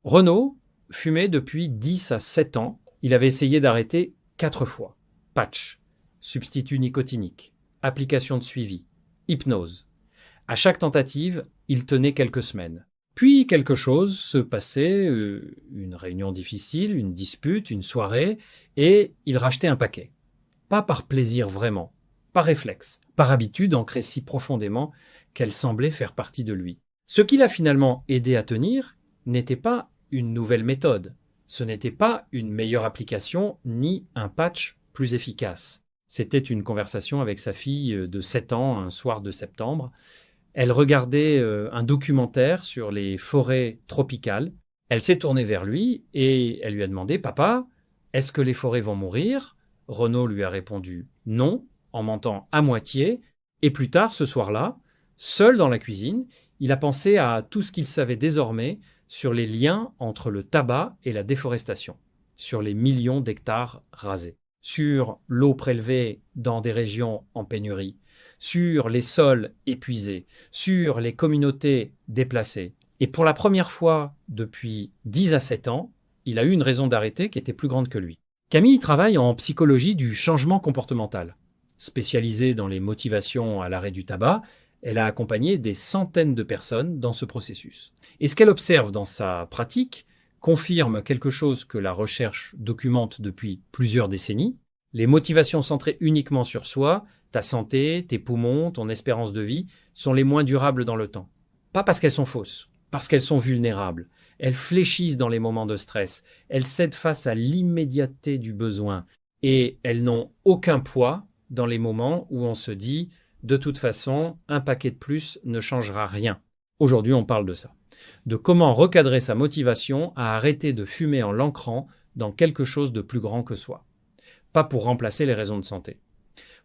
Renaud fumait depuis 10 à 7 ans. Il avait essayé d'arrêter 4 fois. Patch, substitut nicotinique, application de suivi, hypnose. À chaque tentative, il tenait quelques semaines. Puis quelque chose se passait, une réunion difficile, une dispute, une soirée, et il rachetait un paquet. Pas par plaisir vraiment, par réflexe, par habitude ancrée si profondément qu'elle semblait faire partie de lui. Ce qui l'a finalement aidé à tenir n'était pas une nouvelle méthode, ce n'était pas une meilleure application ni un patch plus efficace. C'était une conversation avec sa fille de 7 ans un soir de septembre. Elle regardait un documentaire sur les forêts tropicales. Elle s'est tournée vers lui et elle lui a demandé: Papa, est-ce que les forêts vont mourir? Renaud lui a répondu non, en mentant à moitié. Et plus tard, ce soir-là, seul dans la cuisine, il a pensé à tout ce qu'il savait désormais sur les liens entre le tabac et la déforestation, sur les millions d'hectares rasés, sur l'eau prélevée dans des régions en pénurie, sur les sols épuisés, sur les communautés déplacées. Et pour la première fois depuis 10 à 7 ans, il a eu une raison d'arrêter qui était plus grande que lui. Camille travaille en psychologie du changement comportemental. Spécialisée dans les motivations à l'arrêt du tabac, elle a accompagné des centaines de personnes dans ce processus. Et ce qu'elle observe dans sa pratique confirme quelque chose que la recherche documente depuis plusieurs décennies. Les motivations centrées uniquement sur soi, ta santé, tes poumons, ton espérance de vie, sont les moins durables dans le temps. Pas parce qu'elles sont fausses, parce qu'elles sont vulnérables. Elles fléchissent dans les moments de stress, elles cèdent face à l'immédiateté du besoin et elles n'ont aucun poids dans les moments où on se dit: de toute façon, un paquet de plus ne changera rien. Aujourd'hui, on parle de ça. De comment recadrer sa motivation à arrêter de fumer en l'ancrant dans quelque chose de plus grand que soi. Pas pour remplacer les raisons de santé.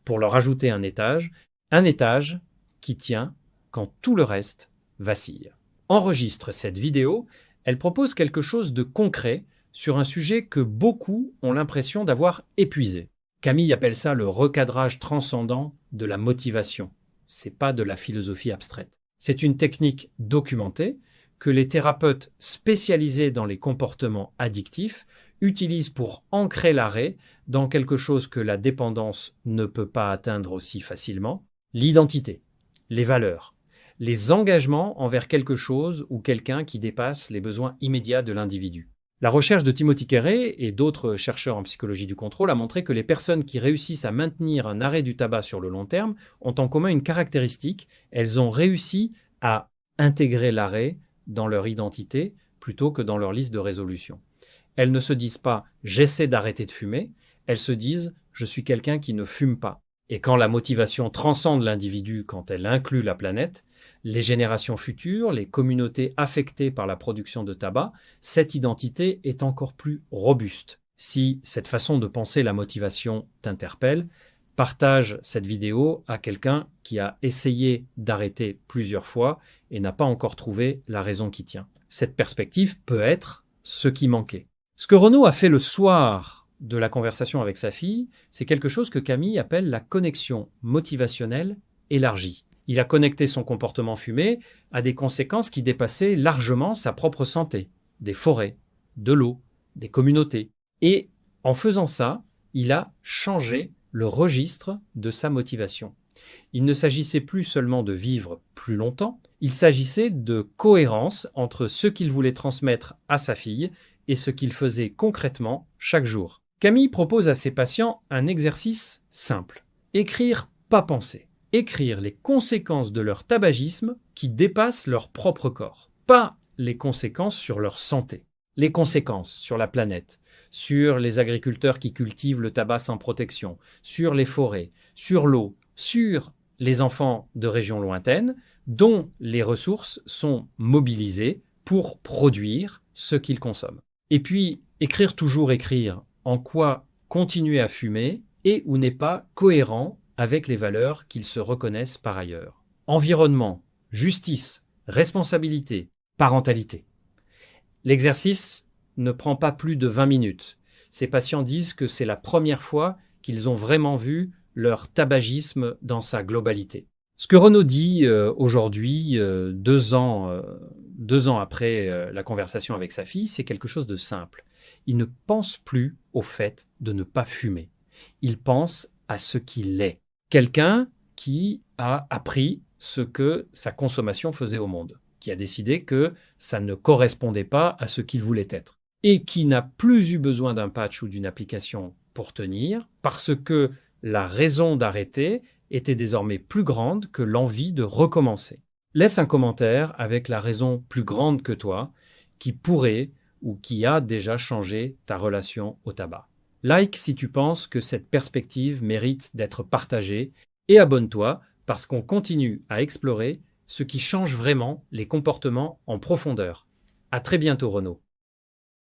Pour leur ajouter un étage qui tient quand tout le reste vacille. Enregistre cette vidéo, elle propose quelque chose de concret sur un sujet que beaucoup ont l'impression d'avoir épuisé. Camille appelle ça le recadrage transcendant de la motivation. C'est pas de la philosophie abstraite. C'est une technique documentée que les thérapeutes spécialisés dans les comportements addictifs utilisent pour ancrer l'arrêt dans quelque chose que la dépendance ne peut pas atteindre aussi facilement: l'identité, les valeurs, les engagements envers quelque chose ou quelqu'un qui dépasse les besoins immédiats de l'individu. La recherche de Timothy Carey et d'autres chercheurs en psychologie du contrôle a montré que les personnes qui réussissent à maintenir un arrêt du tabac sur le long terme ont en commun une caractéristique: elles ont réussi à intégrer l'arrêt dans leur identité plutôt que dans leur liste de résolution. Elles ne se disent pas « j'essaie d'arrêter de fumer », elles se disent « je suis quelqu'un qui ne fume pas ». Et quand la motivation transcende l'individu, quand elle inclut la planète, les générations futures, les communautés affectées par la production de tabac, cette identité est encore plus robuste. Si cette façon de penser la motivation t'interpelle, partage cette vidéo à quelqu'un qui a essayé d'arrêter plusieurs fois et n'a pas encore trouvé la raison qui tient. Cette perspective peut être ce qui manquait. Ce que Renaud a fait le soir de la conversation avec sa fille, c'est quelque chose que Camille appelle la connexion motivationnelle élargie. Il a connecté son comportement fumé à des conséquences qui dépassaient largement sa propre santé: des forêts, de l'eau, des communautés. Et en faisant ça, il a changé le registre de sa motivation. Il ne s'agissait plus seulement de vivre plus longtemps, il s'agissait de cohérence entre ce qu'il voulait transmettre à sa fille et ce qu'il faisait concrètement chaque jour. Camille propose à ses patients un exercice simple: écrire, pas penser. Écrire les conséquences de leur tabagisme qui dépassent leur propre corps. Pas les conséquences sur leur santé. Les conséquences sur la planète, sur les agriculteurs qui cultivent le tabac sans protection, sur les forêts, sur l'eau, sur les enfants de régions lointaines dont les ressources sont mobilisées pour produire ce qu'ils consomment. Et puis, écrire, toujours écrire en quoi continuer à fumer est ou n'est pas cohérent avec les valeurs qu'ils se reconnaissent par ailleurs. Environnement, justice, responsabilité, parentalité. L'exercice ne prend pas plus de 20 minutes. Ces patients disent que c'est la première fois qu'ils ont vraiment vu leur tabagisme dans sa globalité. Ce que Renaud dit aujourd'hui, 2 ans 2 ans après la conversation avec sa fille, c'est quelque chose de simple. Il ne pense plus au fait de ne pas fumer. Il pense à ce qu'il est. Quelqu'un qui a appris ce que sa consommation faisait au monde, qui a décidé que ça ne correspondait pas à ce qu'il voulait être, et qui n'a plus eu besoin d'un patch ou d'une application pour tenir, parce que la raison d'arrêter était désormais plus grande que l'envie de recommencer. Laisse un commentaire avec la raison plus grande que toi qui pourrait ou qui a déjà changé ta relation au tabac. Like si tu penses que cette perspective mérite d'être partagée et abonne-toi parce qu'on continue à explorer ce qui change vraiment les comportements en profondeur. À très bientôt Renaud.